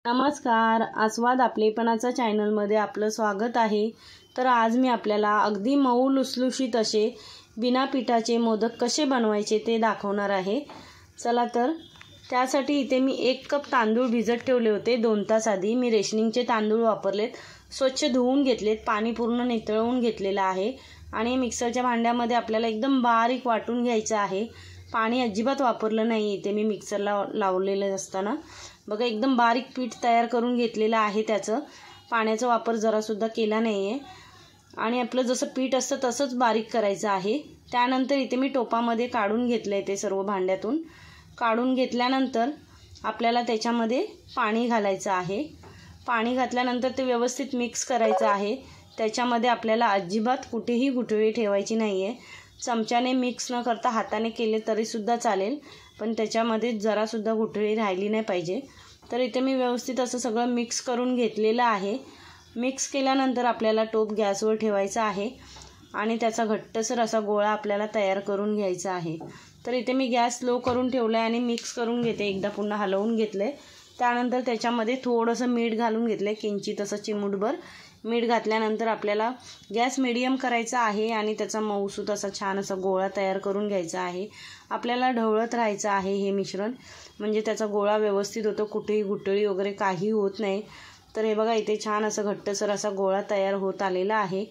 नमस्कार, आस्वाद आपलेपणाचा चॅनलमध्ये आपलं स्वागत आहे। तर आज मी आपल्याला अगदी मऊ लुसलुशीत असे बिना पिठाचे मोदक कसे बनवायचे ते दाखवणार आहे। चला तर त्यासाठी इथे मी 1 कप तांदूळ भिजत ठेवले होते 2 तास आधी। मी रेशनिंगचे तांदूळ वापरलेत, स्वच्छ धुवून घेतलेत, पाणी पूर्ण नितळवून घेतलेलं आहे आणि मिक्सरच्या भांड्यामध्ये आपल्याला एकदम बारीक वाटून घ्यायचं आहे। पाणी अजिबात वापरलं नाही इथे मी मिक्सरला लावलेलं असताना। बघा एकदम बारीक पीठ तयार करून घेतलेलं आहे, त्याचं पाण्याचा वापर जरासुद्धा केला नाही आहे आणि आपलं जसं पीठ असतं तसंच बारीक करायचं आहे। त्यानंतर इथे मी टोपामध्ये काढून घेतलं आहे, ते सर्व भांड्यातून काढून घेतल्यानंतर आपल्याला त्याच्यामध्ये पाणी घालायचं आहे। पाणी घातल्यानंतर ते व्यवस्थित मिक्स करायचं आहे। त्याच्यामध्ये आपल्याला अजिबात कुठेही गुठळी ठेवायची नाही आहे। चमच्याने मिक्स न करता हाताने केले तरीसुद्धा चालेल, पण त्याच्यामध्ये जरासुद्धा गुठळी राहिली नाही पाहिजे। तर इथे मी व्यवस्थित असं सगळं मिक्स करून घेतलेलं आहे। मिक्स केल्यानंतर आपल्याला टोप गॅसवर ठेवायचा आहे आणि त्याचा घट्टसर असा गोळा आपल्याला तयार करून घ्यायचा आहे। तर इथे मी गॅस लो करून ठेवला आहे आणि मिक्स करून घेते, एकदा पुन्हा हलवून घेतले। त्यानंतर त्याच्यामध्ये थोडंसं मीठ घालून घेतले, किंचित असं चिमूटभर मीठ घातल्यानंतर आपल्याला गॅस मीडियम करायचा आहे आणि त्याचा मऊसूत असा छान असा गोळा तयार करून घ्यायचा आहे। आपल्याला ढवळत राहायचं आहे हे मिश्रण, म्हणजे त्याचा गोळा व्यवस्थित होतो, कुठेही गुठळी वगैरे काही होत नाही। तर हे बघा इथे छान असं घट्टसर असा गोळा तयार होत आलेला आहे।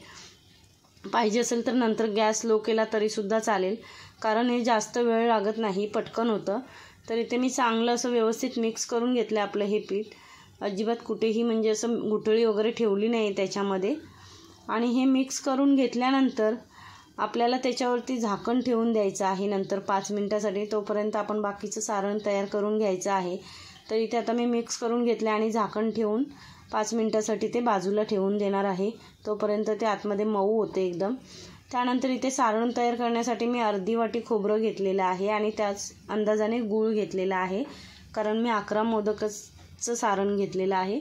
पाहिजे असेल तर नंतर गॅस लो केला तरीसुद्धा चालेल, कारण हे जास्त वेळ लागत नाही, पटकन होतं। तर इथे मी चांगलं असं व्यवस्थित मिक्स करून घेतलं आपलं हे पीठ, अजिबात कुठेही म्हणजे असं गुठळी वगैरे ठेवली नाही त्याच्यामध्ये। आणि हे मिक्स करून घेतल्यानंतर आपल्याला त्याच्यावरती झाकण ठेवून द्यायचं आहे नंतर 5 मिनिटासाठी। तोपर्यंत आपण बाकीचं सारण तयार करून घ्यायचं आहे। तर इथे आता मी मिक्स करून घेतले आणि झाकण ठेवून 5 मिनिटासाठी ते बाजूला ठेवून देणार आहे, तोपर्यंत ते आतमध्ये मऊ होते एकदम। त्यानंतर इथे सारण तयार करण्यासाठी मी अर्धी वाटी खोबरं घेतलेलं आहे आणि त्याच अंदाजाने गूळ घेतलेला आहे, कारण मी 11 मोदकाचं सारण घेतलेलं आहे।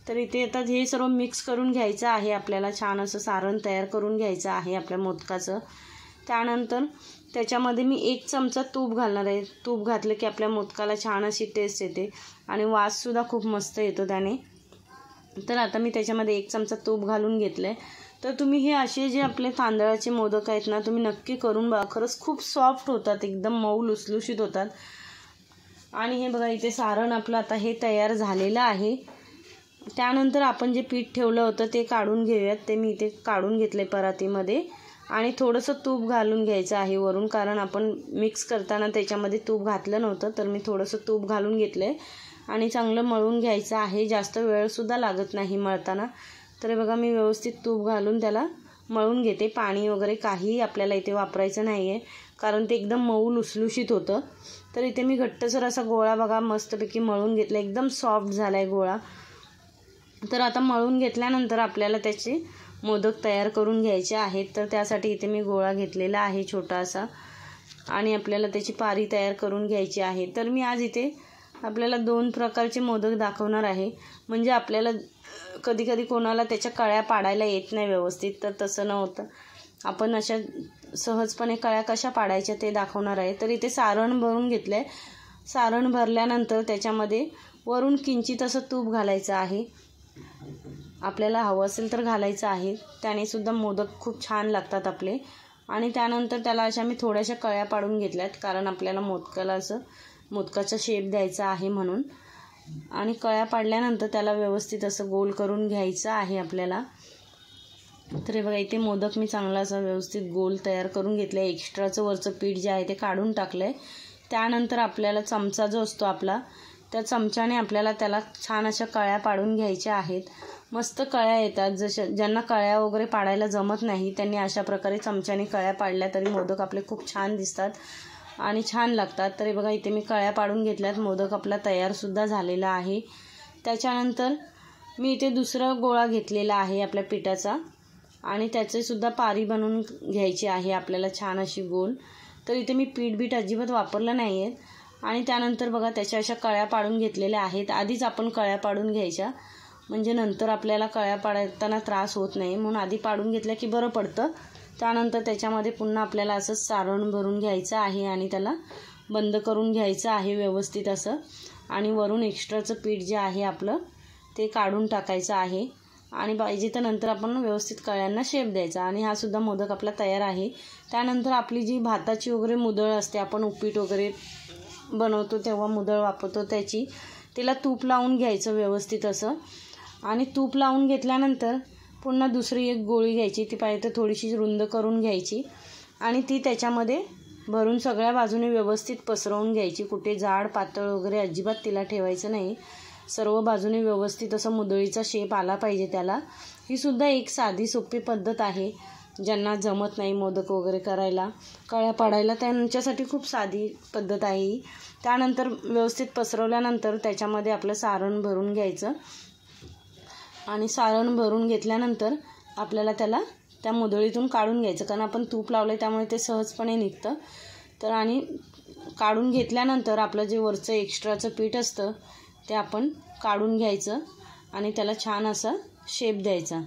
तर इथे आता हे सर्व मिक्स करून घ्यायचं आहे आपल्याला, छान असं सारण तयार करून घ्यायचं आहे आपल्या मोदकाचं। त्यानंतर त्याच्यामध्ये मी 1 चमचा तूप घालणार आहे। तूप घातलं की आपल्या मोदकाला छान अशी टेस्ट येते आणि वाससुद्धा खूप मस्त येतो त्याने। तर आता मी त्याच्यामध्ये 1 चमचा तूप घालून घेतलं आहे। तर तुम्ही हे असे जे आपले तांदळाचे मोदक आहेत ना, तुम्ही नक्की करून बघा, खरंच खूप सॉफ्ट होतात, एकदम मऊ लुसलुशीत होतात। आणि हे बघा इथे सारण आपलं आता हे तयार झालेलं आहे। त्यानंतर आपण जे पीठ ठेवलं होतं ते काढून घेऊयात। ते मी इथे काढून घेतले परातीमध्ये आणि थोडंसं तूप घालून घ्यायचं आहे वरून, कारण आपण मिक्स करताना त्याच्यामध्ये तूप घातलं नव्हतं। तर मी थोडंसं तूप घालून घेतलं आहे आणि चांगलं मळून घ्यायचं आहे, जास्त वेळसुद्धा लागत नाही मळताना। तर बघा मी व्यवस्थित तूप घालून त्याला मळून घेते, पाणी वगैरे काही आपल्याला इथे वापरायचं नाही आहे, कारण ते एकदम मऊ लुसलुशीत होतं। तर इथे मी घट्टसर असा गोळा बघा मस्तपैकी मळून घेतला, एकदम सॉफ्ट झाला आहे गोळा। तर आता मळून घेतल्यानंतर आपल्याला त्याचे मोदक तयार करून घ्यायचे आहेत। तर त्यासाठी इथे मी गोळा घेतलेला आहे छोटासा आणि आपल्याला त्याची पारी तयार करून घ्यायची आहे। तर मी आज इथे आपल्याला 2 प्रकारचे मोदक दाखवणार आहे, म्हणजे आपल्याला कधी कधी कोणाला त्याच्या कळ्या पाडायला येत नाही व्यवस्थित, तर तसं नव्हतं, आपण अशा सहजपणे कळ्या कशा पाडायच्या ते दाखवणार आहे। तर इथे सारण भरून घेतलं आहे। सारण भरल्यानंतर त्याच्यामध्ये वरून किंचित असं तूप घालायचं आहे, आपल्याला हवं असेल तर घालायचं आहे, त्याने सुद्धा मोदक खूप छान लागतात आपले। आणि त्यानंतर त्याला अशा मी थोड्याशा कळ्या पाडून घेतल्यात, कारण आपल्याला मोदकाला असं मोदकाचा शेप द्यायचा आहे म्हणून। आणि कळ्या पाडल्यानंतर त्याला व्यवस्थित असं गोल करून घ्यायचं आहे आपल्याला। तर हे बघा इथे मोदक मी चांगला असा व्यवस्थित गोल तयार करून घेतलं आहे। एक्स्ट्राचं वरचं पीठ जे आहे ते काढून टाकलं आहे। त्यानंतर आपल्याला चमचा जो असतो आपला, त्या चमच्याने आपल्याला त्याला छान अशा कळ्या पाडून घ्यायच्या आहेत। मस्त कळ्या येतात, ज्यांना कळ्या वगैरे पाडायला जमत नाही त्यांनी अशा प्रकारे चमच्याने कळ्या पाडल्या तरी मोदक आपले खूप छान दिसतात आणि छान लागतात। तर हे बघा इथे मी कळ्या पाडून घेतल्यात, मोदक आपला तयारसुद्धा झालेला आहे। त्याच्यानंतर मी इथे दुसरा गोळा घेतलेला आहे आपल्या पिठाचा आणि त्याचेसुद्धा पारी बनवून घ्यायची आहे आपल्याला छान अशी गोल। तर इथे मी पीठ अजिबात वापरलं नाही आहे। आणि त्यानंतर बघा त्याच्या अशा कळ्या पाडून घेतलेल्या आहेत। आधीच आपण कळ्या पाडून घ्यायच्या, म्हणजे नंतर आपल्याला कळ्या पाडताना त्रास होत नाही, म्हणून आधी पाडून घेतल्या की बरं पडतं। त्यानंतर त्याच्यामध्ये पुन्हा आपल्याला असं सारण भरून घ्यायचं आहे आणि त्याला बंद करून घ्यायचं आहे व्यवस्थित असं। आणि वरून एक्स्ट्राचं पीठ जे आहे आपलं ते काढून टाकायचं आहे आणि पाहिजे तर नंतर आपण व्यवस्थित कळ्यांना शेप द्यायचा आणि हा सुद्धा मोदक आपला तयार आहे। त्यानंतर आपली जी भाताची वगैरे मुदळ असते, आपण उपीट वगैरे बनवतो तेव्हा मुदळ वापरतो त्याची, तिला तूप लावून घ्यायचं व्यवस्थित असं आणि तूप लावून घेतल्यानंतर पुन्हा दुसरी एक गोळी घ्यायची, ती पाहिजे तर थोडीशी रुंद करून घ्यायची आणि ती त्याच्यामध्ये भरून सगळ्या बाजूने व्यवस्थित पसरवून घ्यायची। कुठे जाड पातळ वगैरे अजिबात तिला ठेवायचं नाही, सर्व बाजूने व्यवस्थित असं मुदळीचा शेप आला पाहिजे त्याला। ही सुद्धा एक साधी सोपी पद्धत आहे, ज्यांना जमत नाही मोदक वगैरे करायला, कळ्या पाडायला, त्यांच्यासाठी खूप साधी पद्धत आहे ही। त्यानंतर व्यवस्थित पसरवल्यानंतर त्याच्यामध्ये आपलं सारण भरून घ्यायचं आणि सारण भरून घेतल्यानंतर आपल्याला त्याला त्या मुदळीतून काढून घ्यायचं, कारण आपण तूप लावलं त्यामुळे ते सहजपणे निघतं। तर आणि काढून घेतल्यानंतर आपलं जे वरचं एक्स्ट्राचं पीठ असतं ते आपण काढून घ्यायचं आणि त्याला छान असा शेप द्यायचा।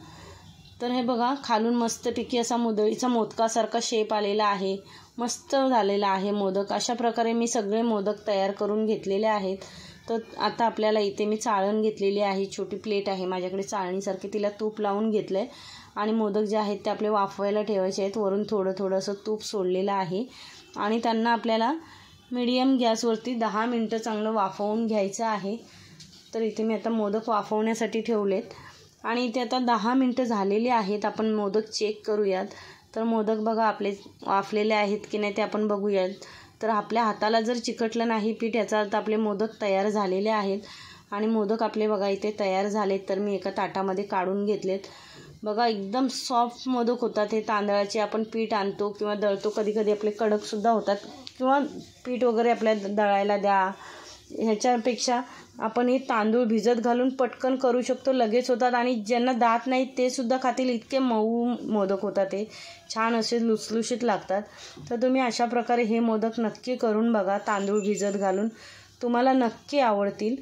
तर हे बघा खालून मस्तपैकी असा मुदळीचा मोदकासारखा शेप आलेला आहे, मस्त झालेला आहे मोदक। अशा प्रकारे मी सगळे मोदक तयार करून घेतलेले आहेत। तर आता आपल्याला इथे मी चाळण घेतलेली आहे, छोटी प्लेट आहे माझ्याकडे चाळणीसारखी, तिला तूप लावून घेतलं आहे आणि मोदक जे आहेत ते आपले वाफवायला ठेवायचे आहेत। वरून थोडं थोडं असं तूप सोडलेलं आहे आणि त्यांना आपल्याला मीडियम गॅसवरती 10 मिनटं चांगलं वाफवून घ्यायचं आहे। तर इथे मी आता मोदक वाफवण्यासाठी ठेवलेत आणि इथे आता 10 मिनटं झालेली आहेत। आपण मोदक चेक करूयात। तर मोदक बघा आपले वाफलेले आहेत की नाही ते आपण बघूयात। तर आपल्या हाताला जर चिकटलं नाही पीठ याचा अर्थ आपले मोदक तयार झालेले आहेत आणि मोदक आपले बघा इथे तयार झालेत। तर मी एका ताटामध्ये काढून घेतलेत। बघा एकदम सॉफ्ट मोदक होतात हे। तांदळाचे आपण पीठ आणतो किंवा दळतो, कधी कधी आपले कडकसुद्धा होतात किंवा पीठ वगैरे आपल्या दळायला द्या, ह्याच्यापेक्षा आपण हे तांदूळ भिजत घालून पटकन करू शकतो, लगेच होतात आणि ज्यांना दात नाहीत ते सुद्धा खातील, इतके मऊ मोदक होतात हे, छान असे लुसलुशीत लागतात। तर तुम्ही अशा प्रकारे हे मोदक नक्की करून बघा तांदूळ भिजत घालून, तुम्हाला नक्की आवडतील।